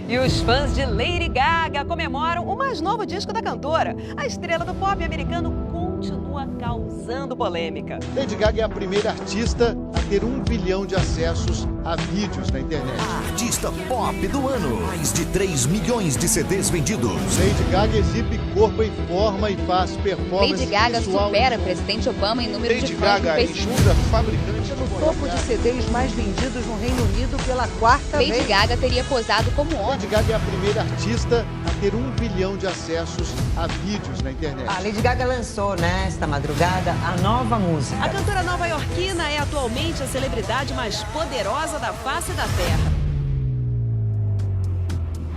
E os fãs de Lady Gaga comemoram o mais novo disco da cantora. A estrela do pop americano continua causando polêmica. Lady Gaga é a primeira artista a ter 1 bilhão de acessos a vídeos na internet. Artista pop do ano. Mais de 3 milhões de CDs vendidos. Lady Gaga exibe corpo em forma e faz performance Lady Gaga visual. supera o presidente Obama em número de fãs no Lady Gaga Facebook. enxuga fabricante No topo de CDs mais vendidos no Reino Unido pela quarta Lady vez. Gaga teria posado como homem. Lady Gaga é a primeira artista a ter 1 bilhão de acessos a vídeos na internet. A Lady Gaga lançou nesta madrugada a nova música. A cantora nova-iorquina é atualmente a celebridade mais poderosa da face da Terra.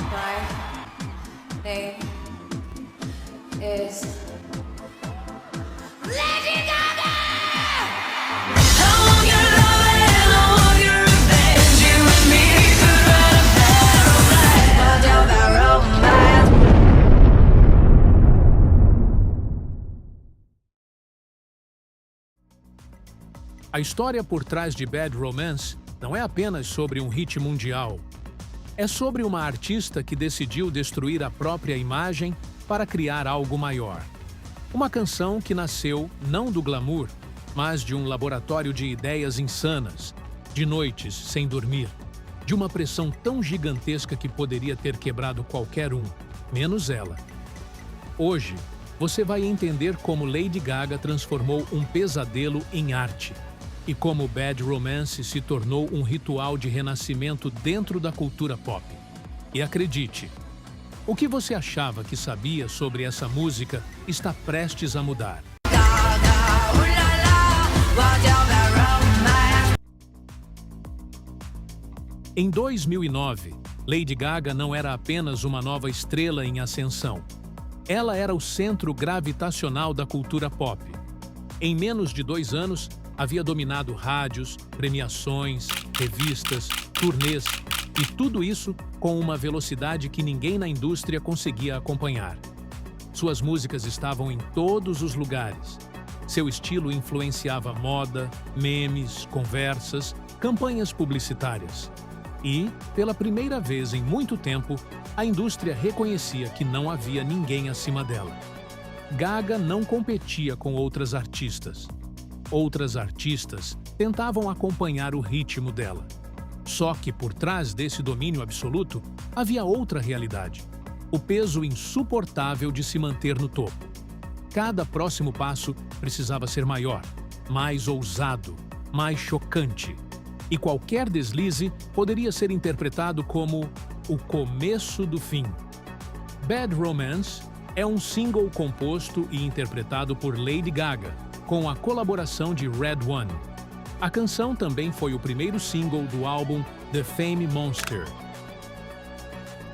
My name is Lady Gaga! I want your love and I want your revenge. You and me could write a better life. But you're the romance. A história por trás de Bad Romance não é apenas sobre um hit mundial. É sobre uma artista que decidiu destruir a própria imagem para criar algo maior. Uma canção que nasceu não do glamour, mas de um laboratório de ideias insanas, de noites sem dormir, de uma pressão tão gigantesca que poderia ter quebrado qualquer um, menos ela. Hoje, você vai entender como Lady Gaga transformou um pesadelo em arte e como Bad Romance se tornou um ritual de renascimento dentro da cultura pop. E acredite, o que você achava que sabia sobre essa música está prestes a mudar. Em 2009, Lady Gaga não era apenas uma nova estrela em ascensão. Ela era o centro gravitacional da cultura pop. Em menos de 2 anos, havia dominado rádios, premiações, revistas, turnês e tudo isso com uma velocidade que ninguém na indústria conseguia acompanhar. Suas músicas estavam em todos os lugares. Seu estilo influenciava moda, memes, conversas, campanhas publicitárias. E, pela primeira vez em muito tempo, a indústria reconhecia que não havia ninguém acima dela. Gaga não competia com outras artistas. Outras artistas tentavam acompanhar o ritmo dela. Só que por trás desse domínio absoluto havia outra realidade: o peso insuportável de se manter no topo. Cada próximo passo precisava ser maior, mais ousado, mais chocante. E qualquer deslize poderia ser interpretado como o começo do fim. Bad Romance é um single composto e interpretado por Lady Gaga, com a colaboração de Red One. A canção também foi o primeiro single do álbum The Fame Monster.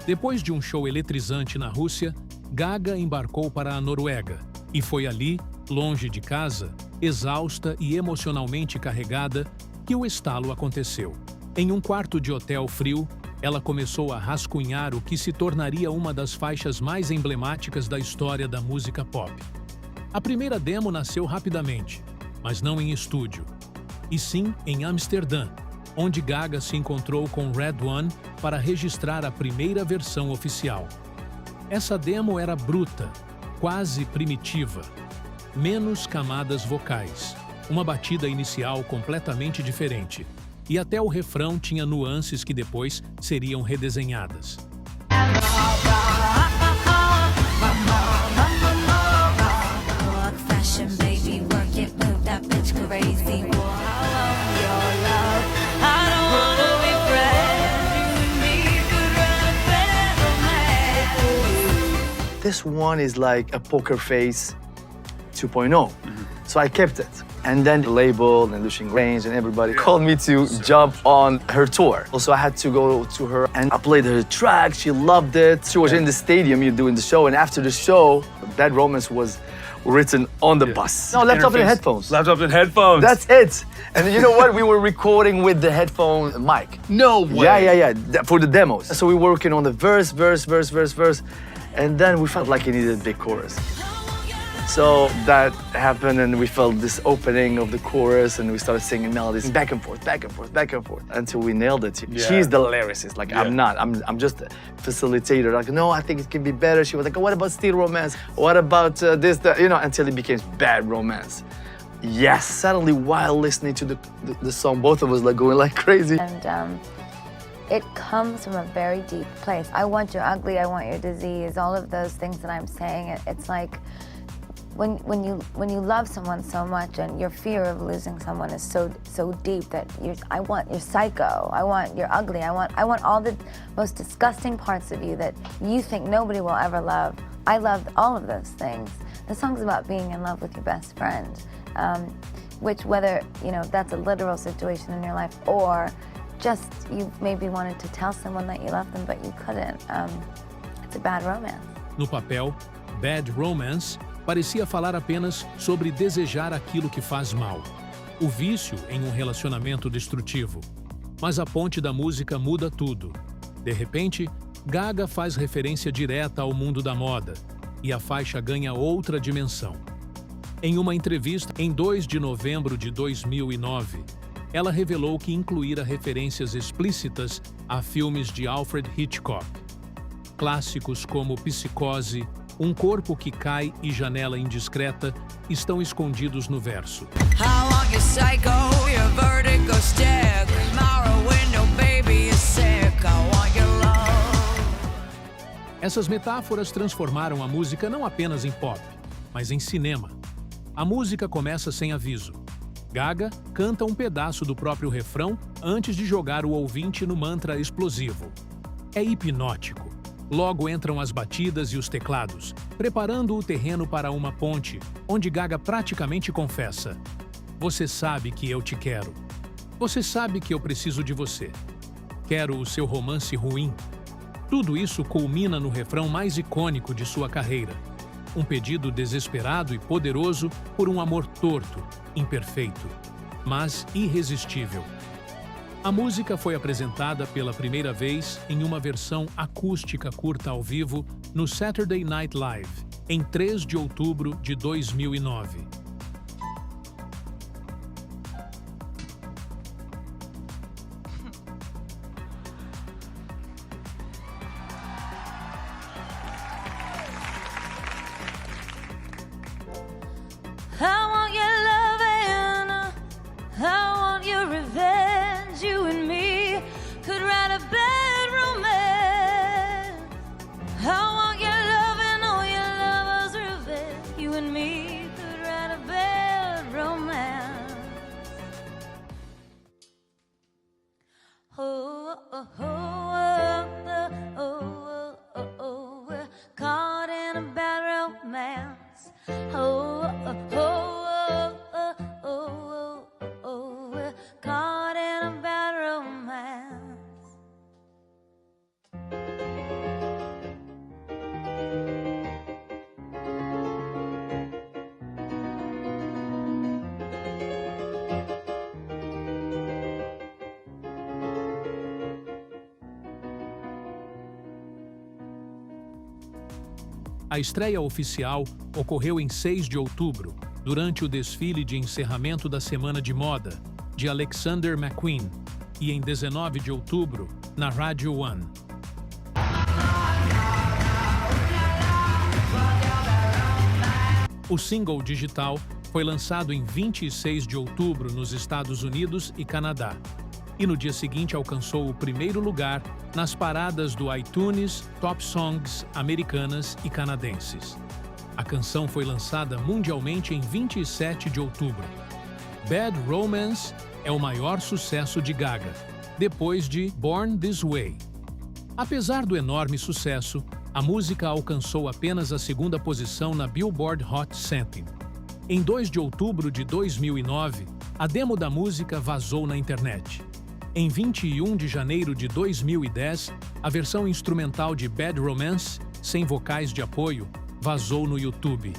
Depois de um show eletrizante na Rússia, Gaga embarcou para a Noruega e foi ali, longe de casa, exausta e emocionalmente carregada, que o estalo aconteceu. Em um quarto de hotel frio, ela começou a rascunhar o que se tornaria uma das faixas mais emblemáticas da história da música pop. A primeira demo nasceu rapidamente, mas não em estúdio, e sim em Amsterdã, onde Gaga se encontrou com Red One para registrar a primeira versão oficial. Essa demo era bruta, quase primitiva, menos camadas vocais, uma batida inicial completamente diferente, e até o refrão tinha nuances que depois seriam redesenhadas. This one is like a poker face 2.0. So I kept it. And then the label and Lucian Grange and everybody called me to jump on her tour. Also, I had to go to her and I played her track. She loved it. She was in the stadium doing the show. And after the show, Bad Romance was written on the bus. No, laptop and headphones. Laptop and headphones. That's it. And you know what? We were recording with the headphone mic. No way. Yeah. For the demos. So we were working on the verse. And then we felt like it needed a big chorus. So that happened and we felt this opening of the chorus and we started singing melodies back and forth, back and forth, back and forth until we nailed it. Yeah. She's the lyricist, like I'm not. I'm just a facilitator. Like, no, I think it can be better. She was like, what about Steel Romance? What about this, that, you know, until it became Bad Romance. Yes, suddenly while listening to the song, both of us like going like crazy. And it comes from a very deep place. I want your ugly, I want your disease, all of those things that I'm saying. It's like when you love someone so much and your fear of losing someone is so deep that I want your psycho, I want your ugly, I want all the most disgusting parts of you that you think nobody will ever love. I love all of those things. The song's about being in love with your best friend, which whether, you know, that's a literal situation in your life or just you maybe wanted to tell someone that you loved them, but you couldn't. It's a bad romance. No papel, Bad Romance parecia falar apenas sobre desejar aquilo que faz mal, o vício em um relacionamento destrutivo. Mas a ponte da música muda tudo. De repente, Gaga faz referência direta ao mundo da moda e a faixa ganha outra dimensão. Em uma entrevista em 2 de novembro de 2009, ela revelou que incluíra referências explícitas a filmes de Alfred Hitchcock. Clássicos como Psicose, Um Corpo que Cai e Janela Indiscreta estão escondidos no verso. Essas metáforas transformaram a música não apenas em pop, mas em cinema. A música começa sem aviso. Gaga canta um pedaço do próprio refrão antes de jogar o ouvinte no mantra explosivo. É hipnótico. Logo entram as batidas e os teclados, preparando o terreno para uma ponte, onde Gaga praticamente confessa: "Você sabe que eu te quero. Você sabe que eu preciso de você. Quero o seu romance ruim." Tudo isso culmina no refrão mais icônico de sua carreira. Um pedido desesperado e poderoso por um amor torto, imperfeito, mas irresistível. A música foi apresentada pela primeira vez em uma versão acústica curta ao vivo no Saturday Night Live, em 3 de outubro de 2009. I want your loving, I want your revenge. You and me could write a bad romance. I want your loving, oh your lover's revenge. You and me could write a bad romance. Oh, oh, oh, oh, oh, oh, oh, oh, we're caught in a bad romance. Oh, oh, oh, oh, oh, oh, oh, oh, we're caught in a bad romance. A estreia oficial ocorreu em 6 de outubro, durante o desfile de encerramento da Semana de Moda, de Alexander McQueen, e em 19 de outubro, na Radio One. O single digital foi lançado em 26 de outubro nos Estados Unidos e Canadá, e no dia seguinte alcançou o primeiro lugar nas paradas do iTunes Top Songs americanas e canadenses. A canção foi lançada mundialmente em 27 de outubro. Bad Romance é o maior sucesso de Gaga, depois de Born This Way. Apesar do enorme sucesso, a música alcançou apenas a segunda posição na Billboard Hot 100. Em 2 de outubro de 2009, a demo da música vazou na internet. Em 21 de janeiro de 2010, a versão instrumental de Bad Romance, sem vocais de apoio, vazou no YouTube.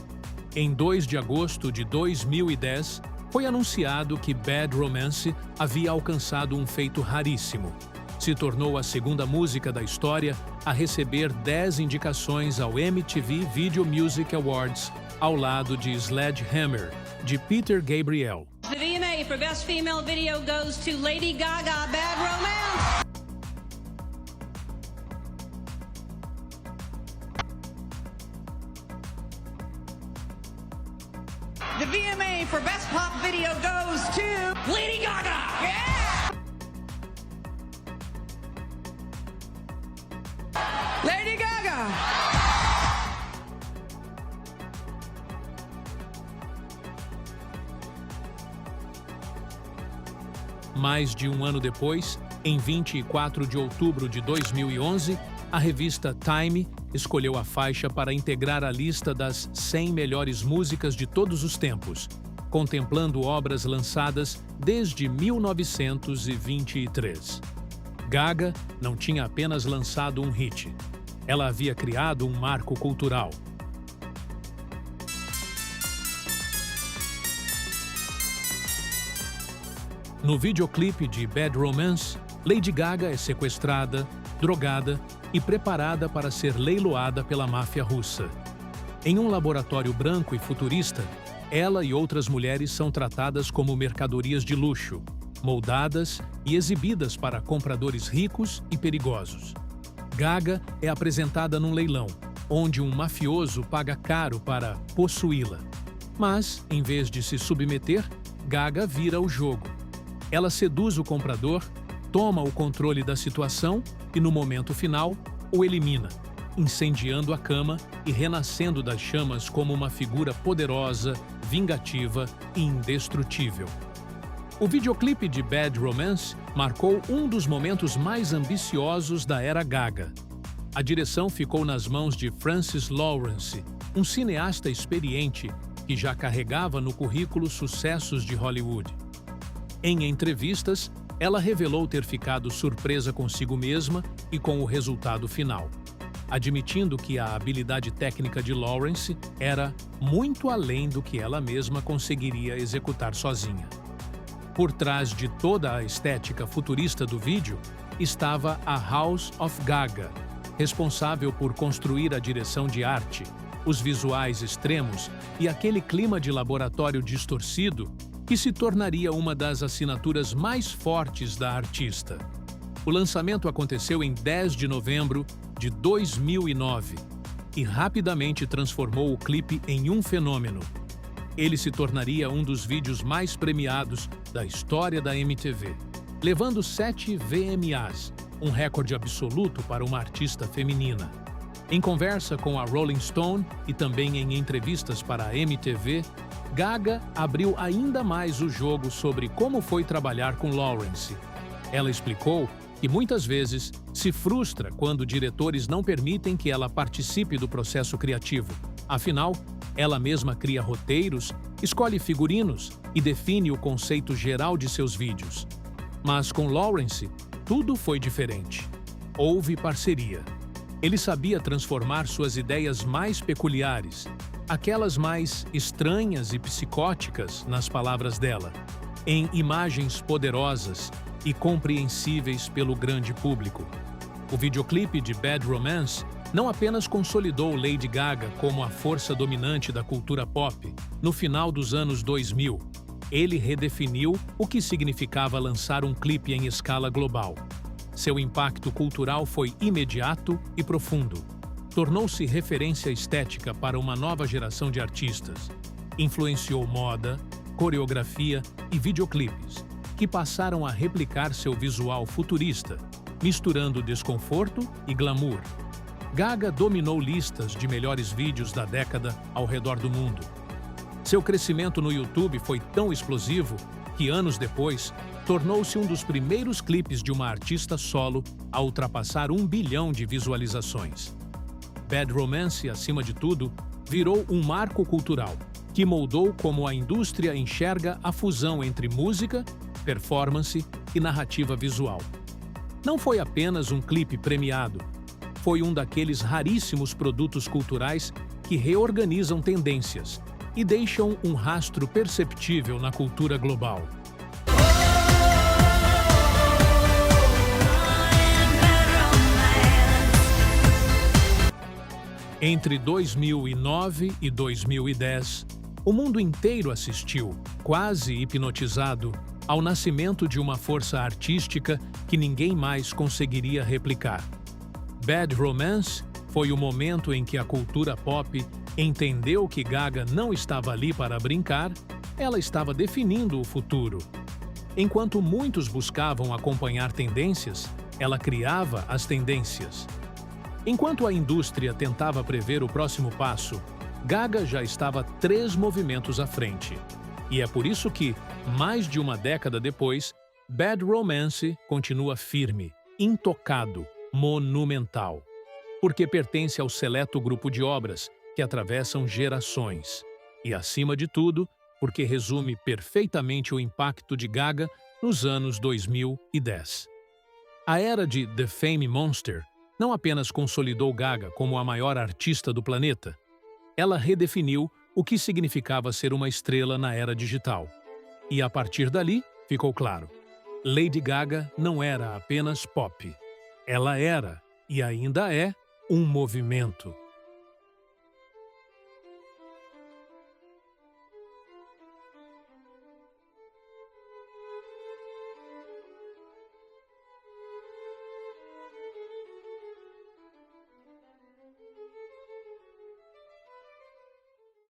Em 2 de agosto de 2010, foi anunciado que Bad Romance havia alcançado um feito raríssimo. Se tornou a segunda música da história a receber 10 indicações ao MTV Video Music Awards ao lado de Sledgehammer, de Peter Gabriel. The VMA for Best Female Video goes to Lady Gaga, Bad Romance. The VMA for Best Pop Video goes to Lady Gaga. Yeah! Lady Gaga. Mais de um ano depois, em 24 de outubro de 2011, a revista Time escolheu a faixa para integrar a lista das 100 melhores músicas de todos os tempos, contemplando obras lançadas desde 1923. Gaga não tinha apenas lançado um hit. Ela havia criado um marco cultural. No videoclipe de Bad Romance, Lady Gaga é sequestrada, drogada e preparada para ser leiloada pela máfia russa. Em um laboratório branco e futurista, ela e outras mulheres são tratadas como mercadorias de luxo, moldadas e exibidas para compradores ricos e perigosos. Gaga é apresentada num leilão, onde um mafioso paga caro para possuí-la. Mas, em vez de se submeter, Gaga vira o jogo. Ela seduz o comprador, toma o controle da situação e, no momento final, o elimina, incendiando a cama e renascendo das chamas como uma figura poderosa, vingativa e indestrutível. O videoclipe de Bad Romance marcou um dos momentos mais ambiciosos da era Gaga. A direção ficou nas mãos de Francis Lawrence, um cineasta experiente que já carregava no currículo sucessos de Hollywood. Em entrevistas, ela revelou ter ficado surpresa consigo mesma e com o resultado final, admitindo que a habilidade técnica de Lawrence era muito além do que ela mesma conseguiria executar sozinha. Por trás de toda a estética futurista do vídeo estava a House of Gaga, responsável por construir a direção de arte, os visuais extremos e aquele clima de laboratório distorcido que se tornaria uma das assinaturas mais fortes da artista. O lançamento aconteceu em 10 de novembro de 2009 e rapidamente transformou o clipe em um fenômeno. Ele se tornaria um dos vídeos mais premiados da história da MTV, levando 7 VMAs, um recorde absoluto para uma artista feminina. Em conversa com a Rolling Stone e também em entrevistas para a MTV, Gaga abriu ainda mais o jogo sobre como foi trabalhar com Lawrence. Ela explicou que muitas vezes se frustra quando diretores não permitem que ela participe do processo criativo. Afinal, ela mesma cria roteiros, escolhe figurinos e define o conceito geral de seus vídeos. Mas com Lawrence, tudo foi diferente. Houve parceria. Ele sabia transformar suas ideias mais peculiares, aquelas mais estranhas e psicóticas, nas palavras dela, em imagens poderosas e compreensíveis pelo grande público. O videoclipe de Bad Romance não apenas consolidou Lady Gaga como a força dominante da cultura pop no final dos anos 2000, ele redefiniu o que significava lançar um clipe em escala global. Seu impacto cultural foi imediato e profundo. Tornou-se referência estética para uma nova geração de artistas. Influenciou moda, coreografia e videoclipes, que passaram a replicar seu visual futurista, misturando desconforto e glamour. Gaga dominou listas de melhores vídeos da década ao redor do mundo. Seu crescimento no YouTube foi tão explosivo que, anos depois, tornou-se um dos primeiros clipes de uma artista solo a ultrapassar 1 bilhão de visualizações. Bad Romance, acima de tudo, virou um marco cultural que moldou como a indústria enxerga a fusão entre música, performance e narrativa visual. Não foi apenas um clipe premiado, foi um daqueles raríssimos produtos culturais que reorganizam tendências e deixam um rastro perceptível na cultura global. Entre 2009 e 2010, o mundo inteiro assistiu, quase hipnotizado, ao nascimento de uma força artística que ninguém mais conseguiria replicar. Bad Romance foi o momento em que a cultura pop entendeu que Gaga não estava ali para brincar, ela estava definindo o futuro. Enquanto muitos buscavam acompanhar tendências, ela criava as tendências. Enquanto a indústria tentava prever o próximo passo, Gaga já estava 3 movimentos à frente. E é por isso que, mais de uma década depois, Bad Romance continua firme, intocado, monumental. Porque pertence ao seleto grupo de obras que atravessam gerações. E, acima de tudo, porque resume perfeitamente o impacto de Gaga nos anos 2010. A era de The Fame Monster não apenas consolidou Gaga como a maior artista do planeta, ela redefiniu o que significava ser uma estrela na era digital. E a partir dali, ficou claro, Lady Gaga não era apenas pop. Ela era, e ainda é, um movimento.